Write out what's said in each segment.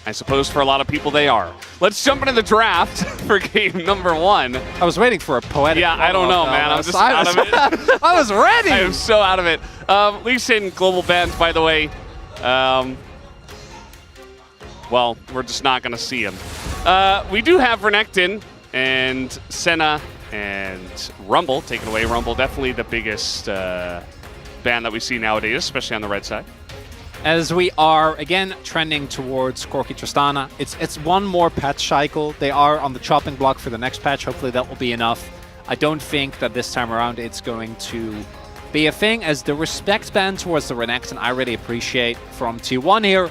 I suppose for a lot of people they are. Let's jump into the draft for game number 1. I was waiting for a poetic. Yeah, I don't know, man. I'm just out of it. I was ready. I am so out of it. Lee Sin, global bans, by the way. Well, we're just not going to see him. We do have Renekton and Senna and Rumble taken away. Rumble definitely the biggest ban that we see nowadays, especially on the red side. As we are, again, trending towards Corki Tristana, it's one more patch cycle. They are on the chopping block for the next patch. Hopefully that will be enough. I don't think that this time around it's going to be a thing, as the respect ban towards the Renekton I really appreciate from T1 here.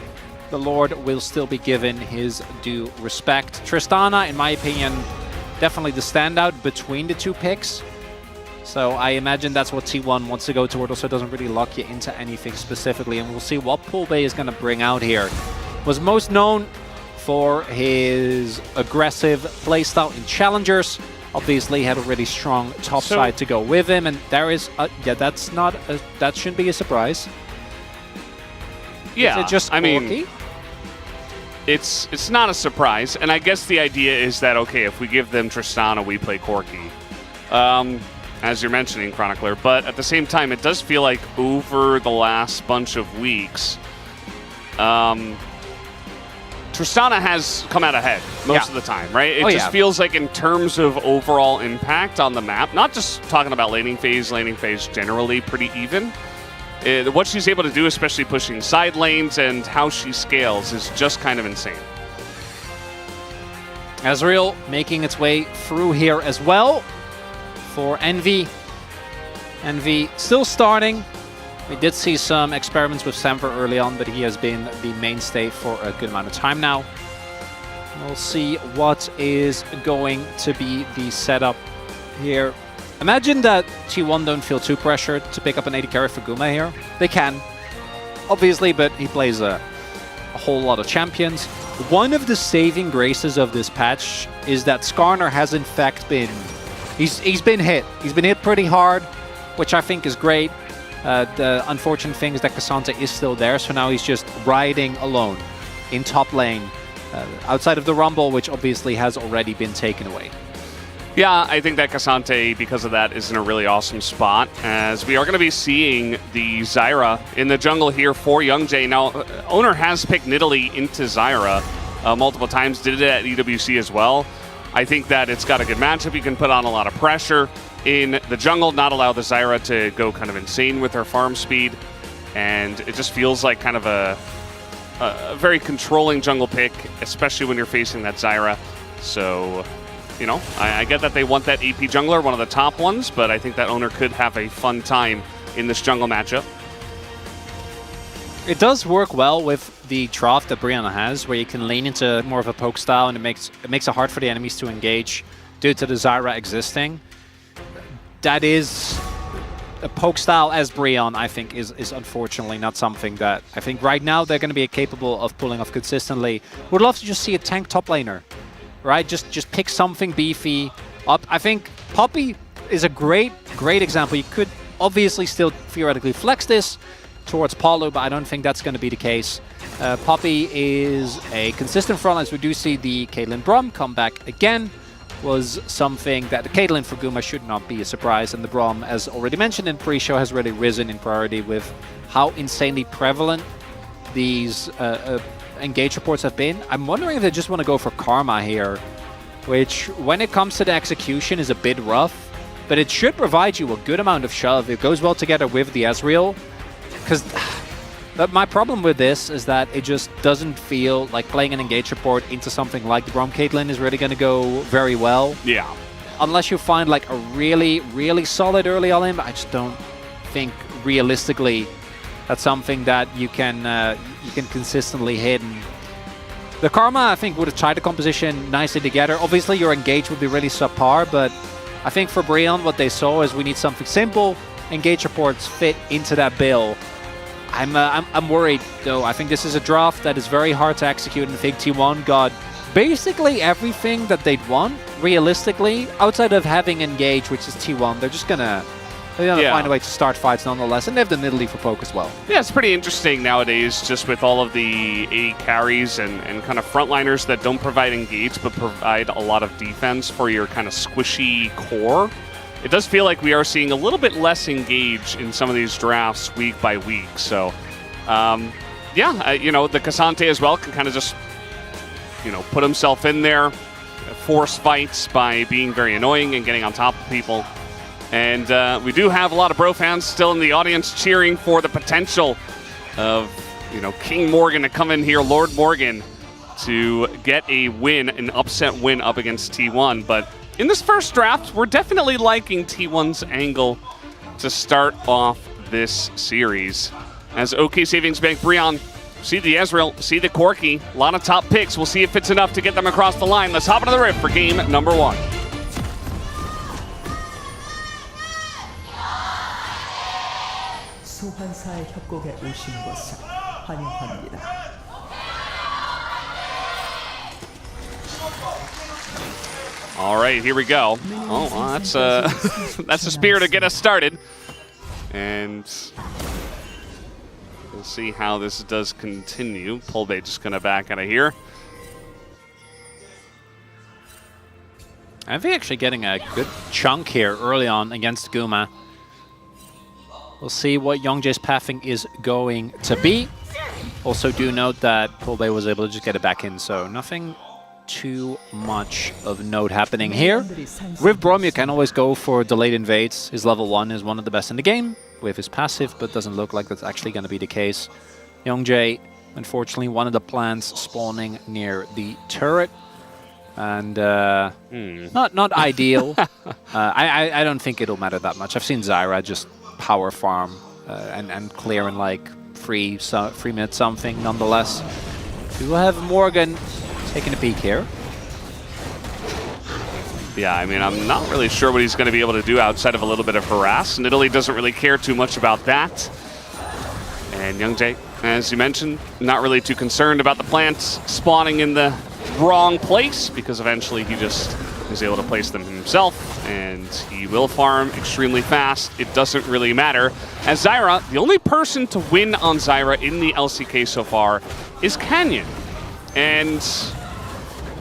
The Lord will still be given his due respect. Tristana, in my opinion, definitely the standout between the two picks. So I imagine that's what T1 wants to go toward. Also doesn't really lock you into anything specifically, and we'll see what Pool Bay is going to bring out here. Was most known for his aggressive playstyle in Challengers. Obviously had a really strong top side to go with him, and there is yeah, that shouldn't be a surprise. Yeah, is it just I Corki? mean, it's not a surprise, and I guess the idea is that, okay, if we give them Tristana, we play Corki. As you're mentioning, Chronicler, but at the same time, it does feel like over the last bunch of weeks, Tristana has come out ahead most of the time, right? It just feels like in terms of overall impact on the map, not just talking about laning phase generally pretty even. What she's able to do, especially pushing side lanes and how she scales, is just kind of insane. Ezreal making its way through here as well for Envy. Envy still starting. We did see some experiments with Samver early on, but he has been the mainstay for a good amount of time now. We'll see what is going to be the setup here. Imagine that T1 don't feel too pressured to pick up an AD carry for Guma here. They can, obviously, but he plays a whole lot of champions. One of the saving graces of this patch is that Skarner has in fact been... He's been hit. He's been hit pretty hard, which I think is great. The unfortunate thing is that Cassandra is still there, so now he's just riding alone in top lane, outside of the Rumble, which obviously has already been taken away. Yeah, I think that Cassante, because of that, is in a really awesome spot, as we are going to be seeing the Zyra in the jungle here for Young Jay. Now, Oner has picked Nidalee into Zyra multiple times, did it at EWC as well. I think that it's got a good matchup. You can put on a lot of pressure in the jungle, not allow the Zyra to go kind of insane with her farm speed, and it just feels like kind of a very controlling jungle pick, especially when you're facing that Zyra. So, you know, I get that they want that AP jungler, one of the top ones, but I think that Oner could have a fun time in this jungle matchup. It does work well with the draft that Brianna has, where you can lean into more of a poke style, and it makes it hard for the enemies to engage due to the Zyra existing. That is a poke style as Brion, I think, is unfortunately not something that I think right now they're going to be capable of pulling off consistently. Would love to just see a tank top laner, right? Just pick something beefy up. I think Poppy is a great example. You could obviously still theoretically flex this towards Paulo, but I don't think that's going to be the case. Poppy is a consistent front, as we do see the Caitlyn Braum come back again. Was something that the Caitlyn for Guma should not be a surprise, and the Braum, as already mentioned in pre-show, has really risen in priority with how insanely prevalent these engage reports have been. I'm wondering if they just want to go for Karma here, which, when it comes to the execution, is a bit rough, but it should provide you a good amount of shove. It goes well together with the Ezreal, because my problem with this is that it just doesn't feel like playing an engage report into something like the Braum Caitlyn is really going to go very well. Yeah. Unless you find like a really solid early all-in, but I just don't think realistically that's something that you can consistently hit. And the Karma, I think, would have tied the composition nicely together. Obviously, your engage would be really subpar, but I think for Brion, what they saw is we need something simple. Engage reports fit into that bill. I'm worried, though. I think this is a draft that is very hard to execute, and I think T1 got basically everything that they'd want, realistically, outside of having Engage, which is T1. They're just gonna They gotta find a way to start fights nonetheless, and they have the Nidalee for poke as well. Yeah, it's pretty interesting nowadays, just with all of the A carries and kind of frontliners that don't provide engage, but provide a lot of defense for your kind of squishy core. It does feel like we are seeing a little bit less engage in some of these drafts week by week. So, you know, the K'Sante as well can kind of just, you know, put himself in there, force fights by being very annoying and getting on top of people. And we do have a lot of Bro fans still in the audience cheering for the potential of, you know, King Morgan to come in here, Lord Morgan, to get a win, an upset win up against T1. But in this first draft, we're definitely liking T1's angle to start off this series. As OK Savings Bank Breon, see the Ezreal, see the Corki, a lot of top picks. We'll see if it's enough to get them across the line. Let's hop into the rift for game number 1. 소환사의 협곡에 오신 것을 환영합니다. All right, here we go. Oh, well, that's a spear to get us started, and we'll see how this does continue. Polbay just gonna back out of here. I think actually getting a good chunk here early on against Guma. We'll see what Youngjae's pathing is going to be. Also do note that Polbay was able to just get it back in, so nothing too much of note happening here. With Braum, you can always go for delayed invades. His level 1 is one of the best in the game with his passive, but doesn't look like that's actually going to be the case. Youngjae, unfortunately, one of the plants spawning near the turret. And not ideal. I don't think it'll matter that much. I've seen Zyra just power farm and clear in like 3 minutes something nonetheless. We will have Morgan taking a peek here. Yeah, I mean, I'm not really sure what he's going to be able to do outside of a little bit of harass. Nidalee doesn't really care too much about that. And Youngjae, as you mentioned, not really too concerned about the plants spawning in the wrong place, because eventually he just is able to place them himself, and he will farm extremely fast. It doesn't really matter. As Zyra, the only person to win on Zyra in the LCK so far is Canyon. And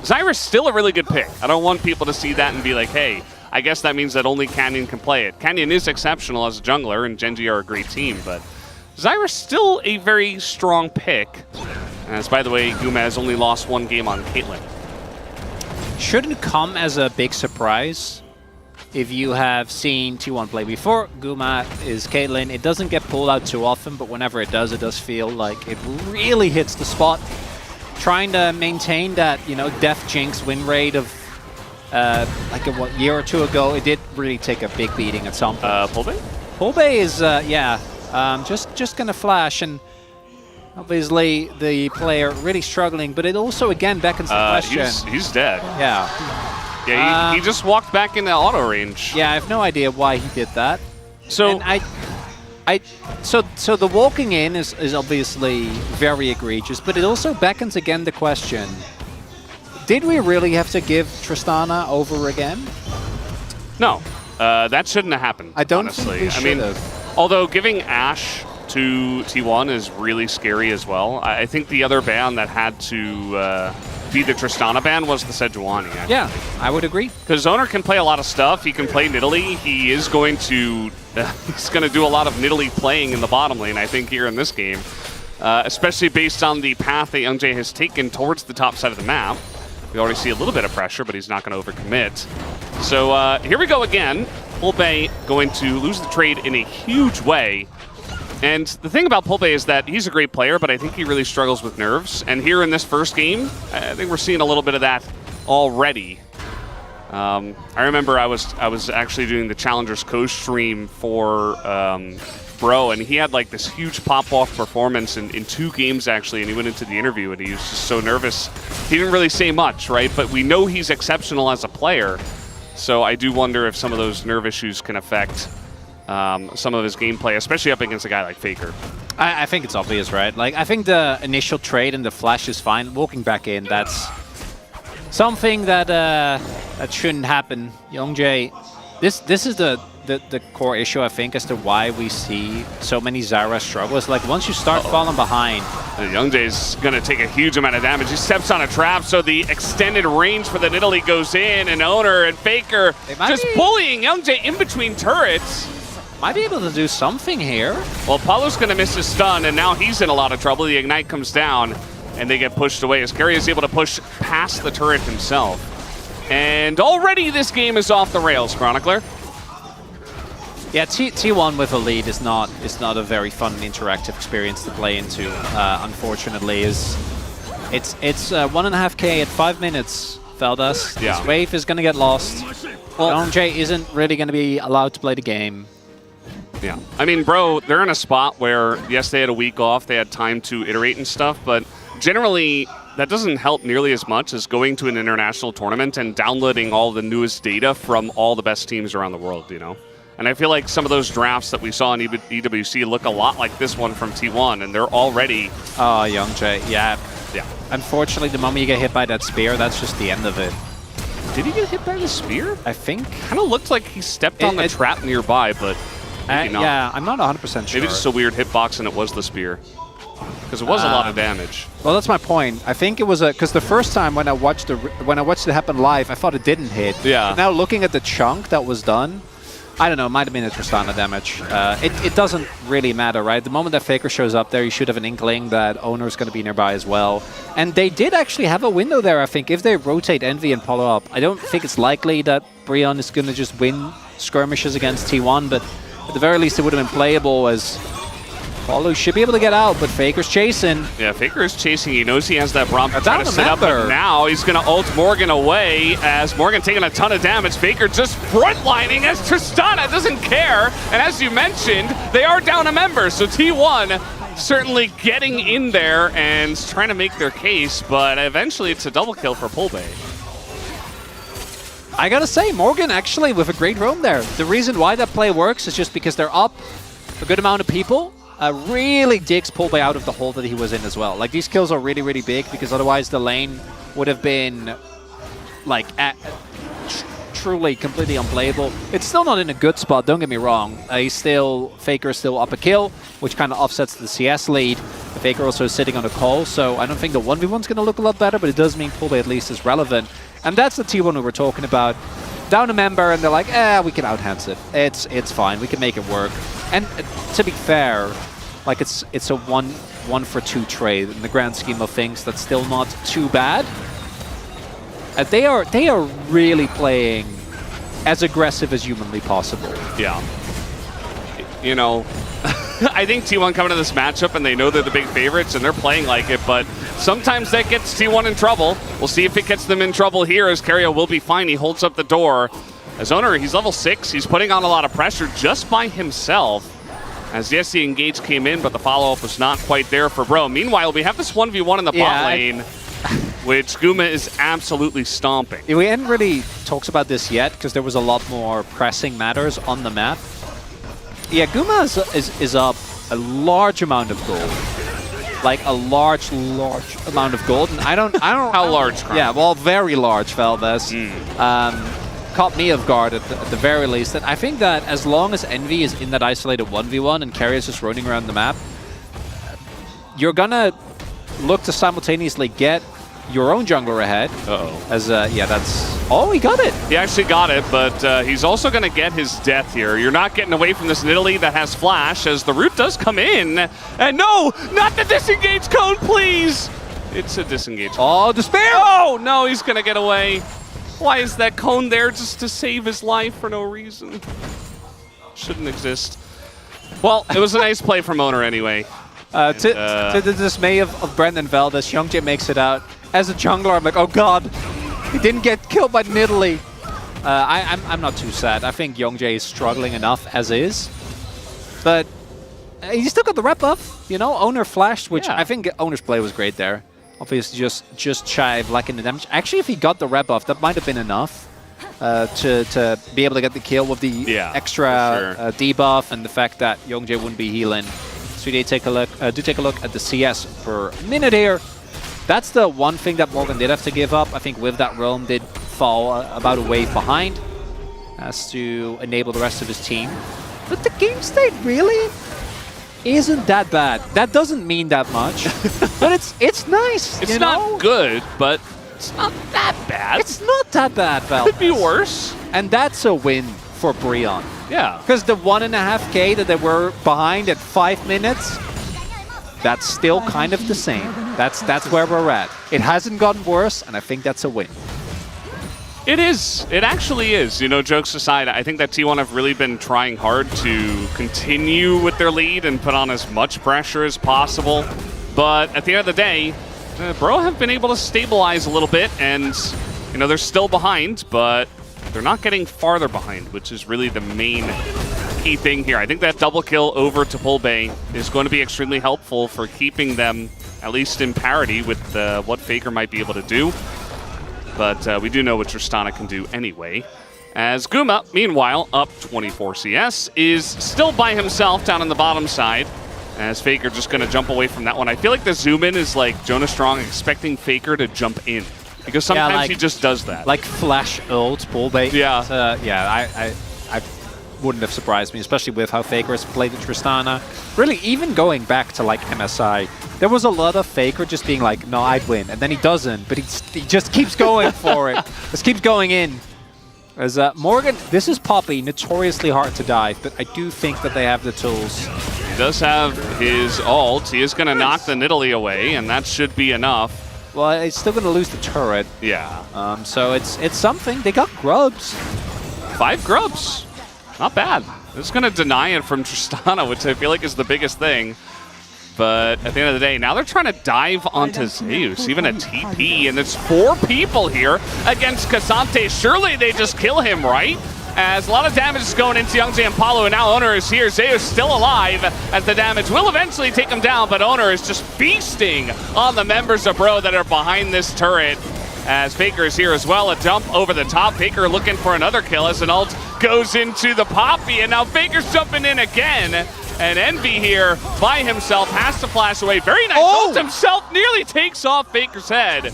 Zyra's still a really good pick. I don't want people to see that and be like, hey, I guess that means that only Canyon can play it. Canyon is exceptional as a jungler, and Genji are a great team, but Zyra's still a very strong pick. As, by the way, Guma has only lost 1 game on Caitlyn. Shouldn't come as a big surprise if you have seen T1 play before. Guma is Caitlyn. It doesn't get pulled out too often, but whenever it does feel like it really hits the spot. Trying to maintain that, you know, Death Jinx win rate of like a year or 2 ago, it did really take a big beating at some point. Polbay? Polbay is, just gonna flash, and obviously the player really struggling, but it also again beckons the question. He's dead. Yeah. Yeah, he just walked back into auto range. Yeah, I have no idea why he did that. So and so the walking in is obviously very egregious, but it also beckons again the question: did we really have to give Tristana over again? No, that shouldn't have happened. I don't honestly. think we should have. Although giving Ashe to T1 is really scary as well. I think the other ban that had to be the Tristana ban was the Sejuani. Yeah, I would agree. Because Oner can play a lot of stuff. He can play Nidalee. He is going to do a lot of Nidalee playing in the bottom lane, I think, here in this game. Especially based on the path that Youngjae has taken towards the top side of the map. We already see a little bit of pressure, but he's not going to overcommit. So here we go again. Polbay going to lose the trade in a huge way. And the thing about Polbay is that he's a great player, but I think he really struggles with nerves. And here in this first game, I think we're seeing a little bit of that already. I remember I was actually doing the Challengers co-stream for Bro, and he had like this huge pop-off performance in 2 games actually, and he went into the interview and he was just so nervous. He didn't really say much, right? But we know he's exceptional as a player. So I do wonder if some of those nerve issues can affect some of his gameplay, especially up against a guy like Faker. I think it's obvious, right? Like, I think the initial trade and the flash is fine. Walking back in, that's something that that shouldn't happen. Youngjae, this is the the core issue, I think, as to why we see so many Zyra struggle is like once you start falling behind. Youngjae's going to take a huge amount of damage. He steps on a trap, so the extended range for the Nidalee goes in, and Oner and Faker just bullying Youngjae in between turrets. Might be able to do something here. Well, Paulo's going to miss his stun, and now he's in a lot of trouble. The Ignite comes down, and they get pushed away as Keria is able to push past the turret himself. And already this game is off the rails, Chronicler. Yeah, T1 with a lead is not a very fun and interactive experience to play into. Unfortunately, it's 1.5K at 5 minutes. VODS. Yeah. This wave is going to get lost. Well, Youngjae isn't really going to be allowed to play the game. Yeah, I mean, bro, they're in a spot where yes, they had a week off, they had time to iterate and stuff, but generally that doesn't help nearly as much as going to an international tournament and downloading all the newest data from all the best teams around the world, you know? And I feel like some of those drafts that we saw in EWC look a lot like this one from T1, and they're already... Oh, Youngjae, yeah. Unfortunately, the moment you get hit by that spear, that's just the end of it. Did he get hit by the spear? I think. Kind of looked like he stepped on the trap nearby, but maybe not. Yeah, I'm not 100% sure. Maybe just a weird hitbox and it was the spear. Because it was a lot of damage. Well, that's my point. I think it was because the first time when I watched it happen live, I thought it didn't hit. Yeah. But now looking at the chunk that was done, I don't know, it might have been a Tristana damage. It doesn't really matter, right? The moment that Faker shows up there, you should have an inkling that Oner is going to be nearby as well. And they did actually have a window there, I think. If they rotate Envy and follow up, I don't think it's likely that Brion is going to just win skirmishes against T1, but at the very least it would have been playable as Paulo should be able to get out, but Faker's chasing. Yeah, Faker is chasing. He knows he has that Braum to try to set up, but now he's going to ult Morgan away as Morgan taking a ton of damage. Faker just frontlining as Tristana doesn't care. And as you mentioned, they are down a member, so T1 certainly getting in there and trying to make their case, but eventually it's a double kill for Pulbay. I gotta say, Morgan actually with a great roam there. The reason why that play works is just because they're up a good amount of people. Really digs Pulbay out of the hole that he was in as well. Like, these kills are really, really big because otherwise the lane would have been, like, truly completely unplayable. It's still not in a good spot, don't get me wrong. Faker is still up a kill, which kind of offsets the CS lead. Faker also is sitting on a call, so I don't think the 1v1's going to look a lot better, but it does mean Pulbay at least is relevant. And that's the T1 we were talking about. Down a member, and they're like, we can out-hands it. It's fine, we can make it work. And to be fair, like it's a one for two trade in the grand scheme of things. That's still not too bad. They are really playing as aggressive as humanly possible. Yeah. You know, I think T1 coming to this matchup and they know they're the big favorites and they're playing like it, but sometimes that gets T1 in trouble. We'll see if it gets them in trouble here as Keria will be fine. He holds up the door. As Oner, he's level 6. He's putting on a lot of pressure just by himself. As yes, the engage came in, but the follow-up was not quite there for Bro. Meanwhile, we have this 1v1 in the bot lane, which Guma is absolutely stomping. We hadn't really talked about this yet because there was a lot more pressing matters on the map. Yeah, Guma is up a large amount of gold. Like a large amount of gold. And I don't How large, Crown? Yeah, well, very large, Valdez. Caught me off guard at the very least. And I think that as long as Envy is in that isolated 1v1 and Keria is just roaming around the map, you're gonna look to simultaneously get your own jungler ahead. Uh-oh. As, yeah, that's... Oh, he got it! He actually got it, but he's also going to get his death here. You're not getting away from this Nidalee that has flash, as the root does come in. And no! Not the disengage cone, please! It's a disengage cone. Oh, despair! Oh, no, he's going to get away. Why is that cone there? Just to save his life for no reason. Shouldn't exist. Well, it was a nice play from Oner anyway. To the dismay of Brendan Valdez, Youngjae makes it out. As a jungler, I'm like, oh god, he didn't get killed by Nidalee. I'm not too sad. I think Youngjae is struggling enough as is. But he still got the rep buff, you know? Oner flashed, which I think Oner's play was great there. Obviously just shy of lacking the damage. Actually, if he got the rep buff, that might have been enough to be able to get the kill with the extra debuff and the fact that Youngjae wouldn't be healing. So do take a look at the CS per minute here. That's the one thing that Morgan did have to give up. I think with that roam did fall about a wave behind. has to enable the rest of his team. But the game state really isn't that bad. That doesn't mean that much, but it's nice. It's not good, but it's not that bad. It's not that bad, Val. Could be worse. And that's a win for Brion. Yeah. Because the 1.5K that they were behind at 5 minutes, that's still kind of the same. That's where we're at. It hasn't gotten worse, and I think that's a win. It is. It actually is. You know, jokes aside, I think that T1 have really been trying hard to continue with their lead and put on as much pressure as possible. But at the end of the day, Bro have been able to stabilize a little bit, and, you know, they're still behind, but they're not getting farther behind, which is really the main key thing here. I think that double kill over to Pulbay is going to be extremely helpful for keeping them at least in parity with what Faker might be able to do. But we do know what Tristana can do anyway. As Guma, meanwhile, up 24 CS, is still by himself down on the bottom side. As Faker just going to jump away from that one. I feel like the zoom in is like Jonas Strong expecting Faker to jump in. Because sometimes like, he just does that. Like flash ult, Pulbay. Yeah. I wouldn't have surprised me, especially with how Faker has played with Tristana. Really, even going back to like MSI, there was a lot of Faker just being like, no, I'd win. And then he doesn't, but he just keeps going for it. Just keeps going in. As Morgan, this is Poppy, notoriously hard to dive, but I do think that they have the tools. He does have his ult. He is going to knock the Nidalee away, and that should be enough. Well, he's still going to lose the turret. Yeah. So it's something. They got grubs. 5 grubs. Not bad. This is going to deny it from Tristana, which I feel like is the biggest thing. But at the end of the day, now they're trying to dive onto Zeus, even a TP, and there's 4 people here against Cassante. Surely they just kill him, right? As a lot of damage is going into Youngjae and Paulo, and now Oner is here. Zeus still alive, as the damage will eventually take him down, but Oner is just feasting on the members of Bro that are behind this turret. As Faker is here as well, a jump over the top. Faker looking for another kill as an ult goes into the Poppy, and now Faker's jumping in again. And Envy here by himself has to flash away. Very nice ult himself, nearly takes off Faker's head,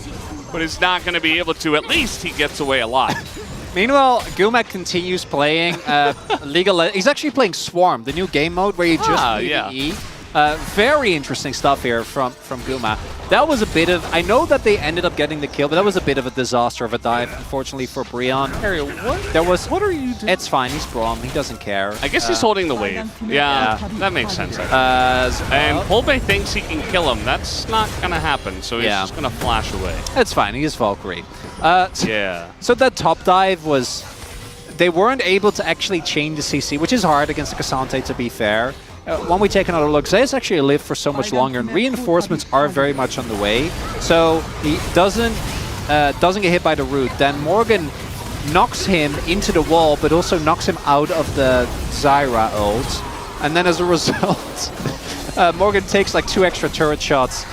but is not going to be able to. At least he gets away alive. Meanwhile, Guma continues playing League of Legends. He's actually playing Swarm, the new game mode where you just PvE. Very interesting stuff here from Guma. That was a bit of... I know that they ended up getting the kill, but that was a bit of a disaster of a dive, unfortunately, for Brion. What are you doing? It's fine. He's Braum. He doesn't care. I guess he's holding the wave. Yeah, that makes sense. And Pulbay thinks he can kill him. That's not going to happen, so he's just going to flash away. It's fine. He is Valkyrie. Yeah. So that top dive was... They weren't able to actually chain the CC, which is hard against the Cassante, to be fair. When we take another look, Zeus actually lived for so much longer, and reinforcements are very much on the way. So he doesn't get hit by the root. Then Morgan knocks him into the wall, but also knocks him out of the Zyra ult. And then as a result, Morgan takes like 2 extra turret shots,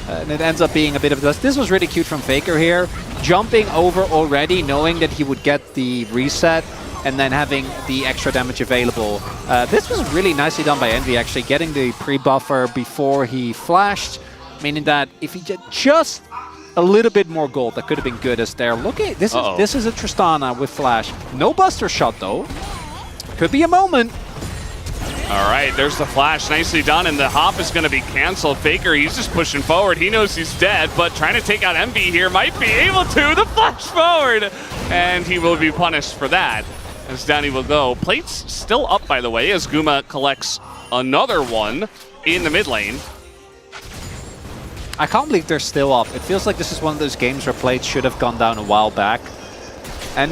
and it ends up being a bit of a dust. This was really cute from Faker here, jumping over already, knowing that he would get the reset, and then having the extra damage available. This was really nicely done by Envy, actually, getting the pre-buffer before he flashed, meaning that if he did just a little bit more gold, that could have been good as there. Look at this. This is a Tristana with flash. No buster shot, though. Could be a moment. All right, there's the flash. Nicely done, and the hop is going to be canceled. Faker, he's just pushing forward. He knows he's dead, but trying to take out Envy here might be able to. The flash forward, and he will be punished for that. As down he will go. Plate's still up, by the way, as Guma collects another one in the mid lane. I can't believe they're still up. It feels like this is one of those games where Plate should have gone down a while back. And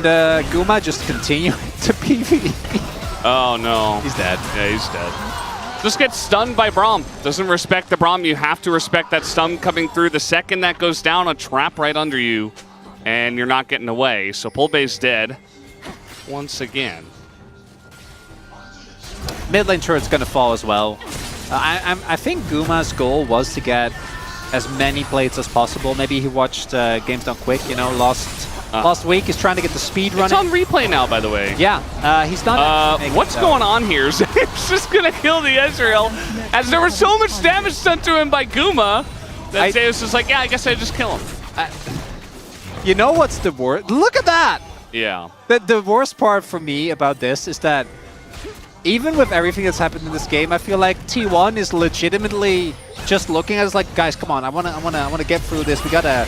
Guma just continuing to PvE. Oh, no. He's dead. Yeah, he's dead. Just gets stunned by Braum. Doesn't respect the Braum. You have to respect that stun coming through. The second that goes down, a trap right under you, and you're not getting away. So Pulbay's dead. Once again. Mid lane turret's going to fall as well. I think Guma's goal was to get as many plates as possible. Maybe he watched Games Done Quick, you know, last week. He's trying to get the speed running. It's on replay now, by the way. Yeah, he's done it. What's going on here? He's just going to kill the Ezreal, as there was so much damage done to him by Guma that Zeus was like, yeah, I guess I just kill him. You know what's the word? Look at that! Yeah. The worst part for me about this is that even with everything that's happened in this game, I feel like T1 is legitimately just looking at us like, guys, come on, I wanna get through this. We gotta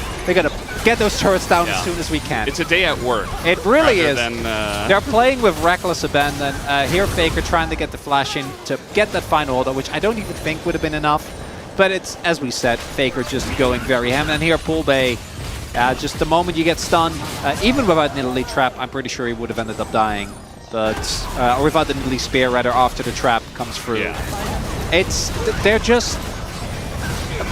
get those turrets down as soon as we can. It's a day at work. It really is. Than, They're playing with reckless abandon. Here, Faker trying to get the flash in to get that final order, which I don't even think would have been enough. But it's, as we said, Faker just going very ham. And here, Pool Bay, just the moment you get stunned, even without Nidalee Trap, I'm pretty sure he would have ended up dying. But or without the Nidalee Spear, rather, after the trap comes through. Yeah. They're just...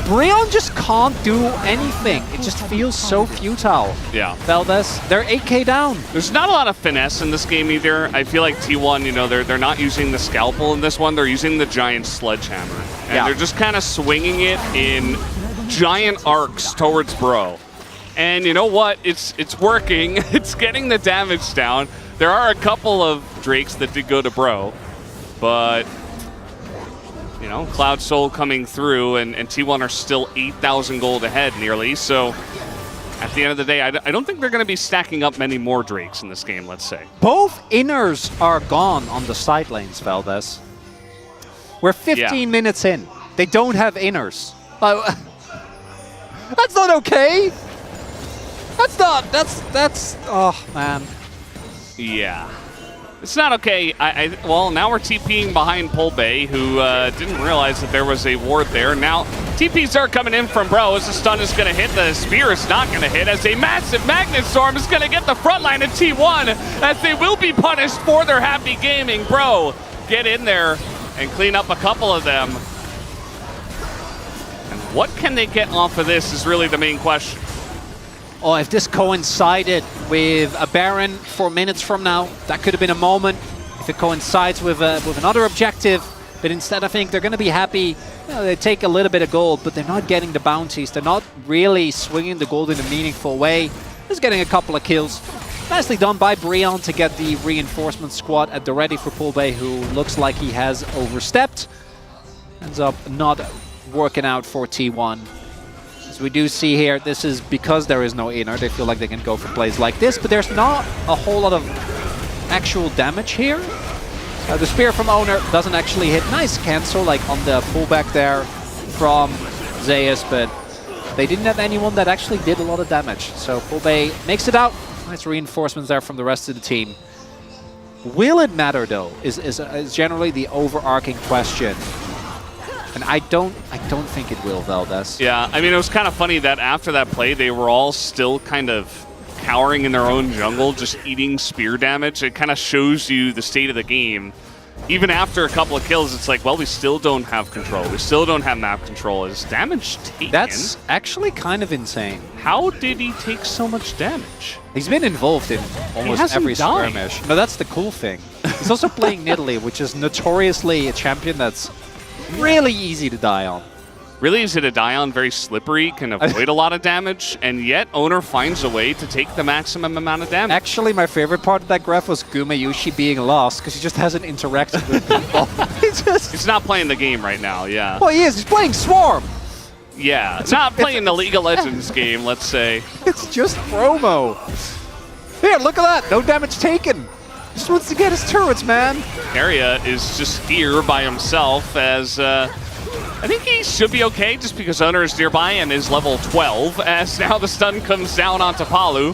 Breon just can't do anything. It just feels so futile. Yeah. VODS, they're 8k down. There's not a lot of finesse in this game either. I feel like T1, you know, they're not using the scalpel in this one. They're using the giant sledgehammer. And they're just kind of swinging it in giant arcs towards Bro. And you know what? It's working. It's getting the damage down. There are a couple of Drakes that did go to Bro, but you know, Cloud Soul coming through, and T1 are still 8,000 gold ahead nearly. So at the end of the day, I don't think they're going to be stacking up many more Drakes in this game, let's say. Both inners are gone on the side lanes, VODS. We're 15 minutes in. They don't have inners. That's not okay. That's oh man. Yeah. It's not okay. Well, now we're TPing behind Pol Bay, who didn't realize that there was a ward there. Now, TPs are coming in from Bro as the stun is going to hit. The spear is not going to hit as a massive Magnet Storm is going to get the front line of T1 as they will be punished for their happy gaming. Bro, get in there and clean up a couple of them. And what can they get off of this is really the main question. Oh, if this coincided with a Baron 4 minutes from now, that could have been a moment. If it coincides with another objective, but instead I think they're going to be happy. You know, they take a little bit of gold, but they're not getting the bounties. They're not really swinging the gold in a meaningful way. Just getting a couple of kills. Nicely done by Breon to get the reinforcement squad at the ready for Pool Bay, who looks like he has overstepped. Ends up not working out for T1. As we do see here, this is because there is no inner. They feel like they can go for plays like this, but there's not a whole lot of actual damage here. The spear from Oner doesn't actually hit. Nice cancel, like on the pullback there from Zeus, but they didn't have anyone that actually did a lot of damage. So Pool Bay makes it out. Nice reinforcements there from the rest of the team. Will it matter though? Is generally the overarching question. And I don't think it will, VODS. Yeah, I mean, it was kind of funny that after that play, they were all still kind of cowering in their own jungle, just eating spear damage. It kind of shows you the state of the game. Even after a couple of kills, it's like, well, we still don't have control. We still don't have map control. Is damage taken? That's actually kind of insane. How did he take so much damage? He's been involved in almost every skirmish. No, that's the cool thing. He's also playing Nidalee, which is notoriously a champion that's really easy to die on. Really easy to die on, very slippery, can avoid a lot of damage, and yet Oner finds a way to take the maximum amount of damage. Actually, my favorite part of that graph was Gumayusi being lost, because he just hasn't interacted with people. He's not playing the game right now, yeah. Well, he is. He's playing Swarm. Yeah, not playing the League of Legends game, let's say. It's just promo. Here, look at that. No damage taken. Just wants to get his turrets, man. Keria is just here by himself as I think he should be okay just because Oner is nearby and is level 12 as now the stun comes down onto Palu.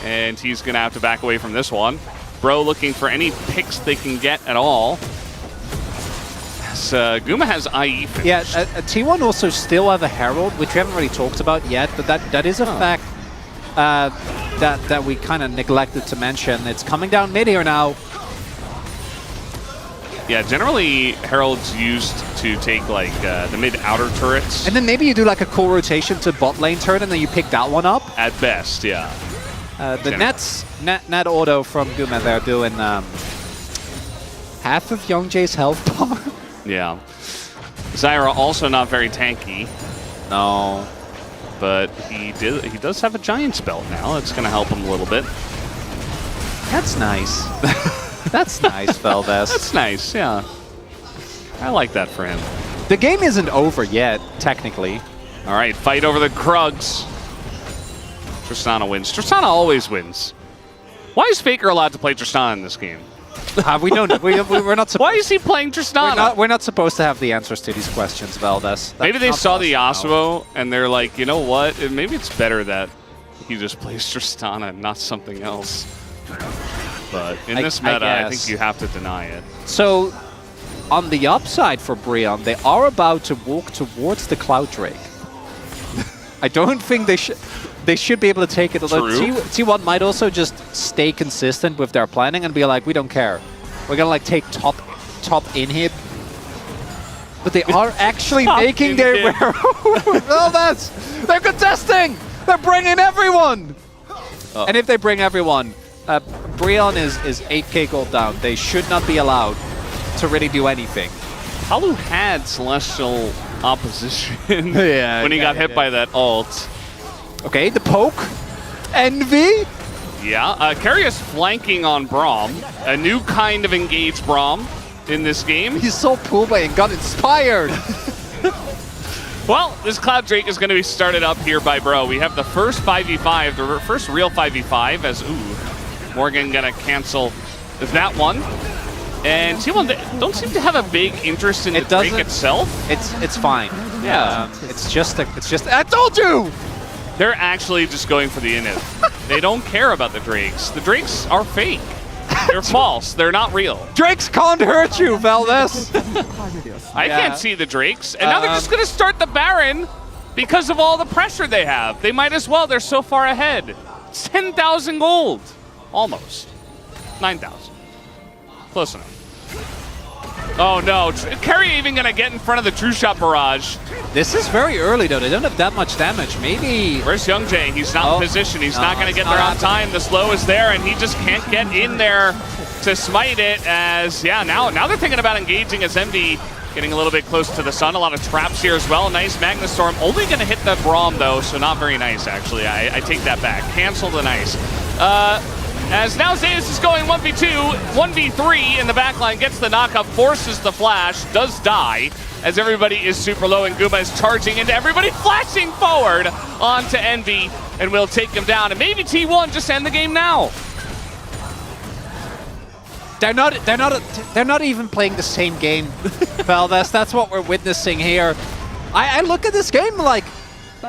And he's going to have to back away from this one. Bro looking for any picks they can get at all. So Guma has IE finished. Yeah, T1 also still have a Herald, which we haven't really talked about yet, but that is a fact that we kind of neglected to mention. It's coming down mid here now. Yeah, generally Herald's used to take like the mid-outer turrets. And then maybe you do like a cool rotation to bot lane turn and then you pick that one up. At best, yeah. The net auto from Guma there doing half of Youngjae's health bar. Yeah. Zyra also not very tanky. No. But he does have a giant spell now. That's going to help him a little bit. That's nice. That's nice, VODS. That's nice, yeah. I like that for him. The game isn't over yet, technically. All right, fight over the Krugs. Tristana wins. Tristana always wins. Why is Faker allowed to play Tristana in this game? We don't. We're not supposed. Why is he playing Tristana? We're not supposed to have the answers to these questions, VODS. Maybe they saw the Yasuo and they're like, you know what? Maybe it's better that he just plays Tristana and not something else. But in this meta, I think you have to deny it. So, on the upside for Brion, they are about to walk towards the Cloud Drake. I don't think they should be able to take it. Although T1 might also just stay consistent with their planning and be like, we don't care. We're gonna like take top inhib. But they are actually making their way. Well, they're contesting. They're bringing everyone. And if they bring everyone, Brion is 8k gold down. They should not be allowed to really do anything. Palu had Celestial opposition when he got hit by that ult. Okay, the poke. Envy. Yeah, Keria's flanking on Braum. A new kind of engaged Braum in this game. He's so pulled and got inspired. Well, this Cloud Drake is going to be started up here by Bro. We have the first 5v5, the first real 5v5 as, Morgan going to cancel that one. And T1 don't seem to have a big interest in the Drake itself. It's fine. Yeah. It's just I told you! They're actually just going for the inhib. They don't care about the Drakes. The Drakes are fake. They're false. They're not real. Drakes can't hurt you, VODS. I can't see the Drakes. And now they're just going to start the Baron because of all the pressure they have. They might as well. They're so far ahead. 10,000 gold. Almost. 9,000. Close enough. Oh no, Keria even gonna get in front of the True Shot barrage. This is very early though, they don't have that much damage, maybe... Where's Youngjae? He's not in position, he's not gonna get there on time. The slow is there and he just can't get in there to smite it as, now they're thinking about engaging as Envy getting a little bit close to the sun. A lot of traps here as well. Nice Magnus Storm. Only gonna hit the Braum though, so not very nice actually. I take that back. Cancel the nice. As now Zeus is going 1v2, 1v3 in the backline, gets the knockup, forces the flash, does die, as everybody is super low and Guma is charging into everybody, flashing forward onto Envy, and will take him down. And maybe T1 just end the game now. They're not even playing the same game, VODS. That's what we're witnessing here. I look at this game like,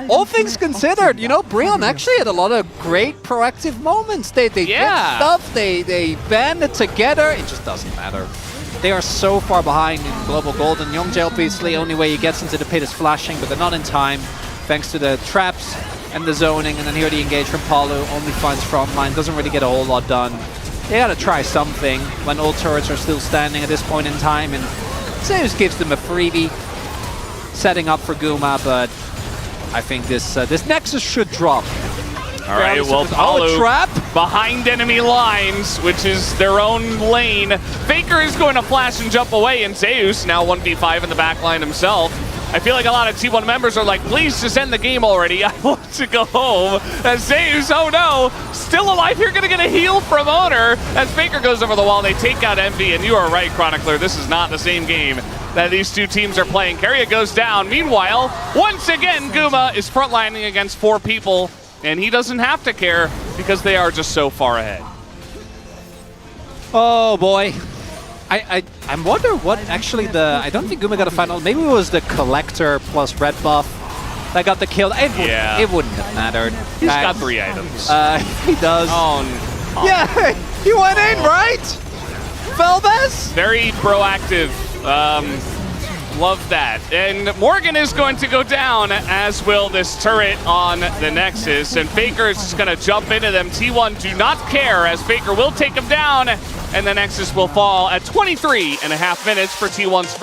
all things considered, you know, Brion actually had a lot of great proactive moments. They did stuff, they banded together, it just doesn't matter. They are so far behind in Global Gold, and Youngjae obviously, only way he gets into the pit is flashing, but they're not in time, thanks to the traps and the zoning, and then here the engage from Palu, only finds frontline, doesn't really get a whole lot done. They gotta try something when all turrets are still standing at this point in time, and Zeus gives them a freebie, setting up for Guma, but I think this Nexus should drop. All right, well, Palu behind enemy lines, which is their own lane. Faker is going to flash and jump away, and Zeus now 1v5 in the backline himself. I feel like a lot of T1 members are like, please just end the game already. I want to go home. As Zeus, oh no, still alive. You're going to get a heal from Oner. As Faker goes over the wall, they take out Envy, and you are right, Chronicler. This is not the same game that these two teams are playing. Keria goes down. Meanwhile, once again, Guma is frontlining against 4 people, and he doesn't have to care because they are just so far ahead. Oh boy. I wonder what actually I don't think Guma got a final. Maybe it was the Collector plus red buff that got the kill. It wouldn't have mattered. He's got 3 items. He does. Oh. Yeah, he went in, right? VODS? Very proactive. Love that. And Morgan is going to go down, as will this turret on the Nexus. And Faker is just going to jump into them. T1 do not care, as Faker will take him down. And the Nexus will fall at 23.5 minutes for T1's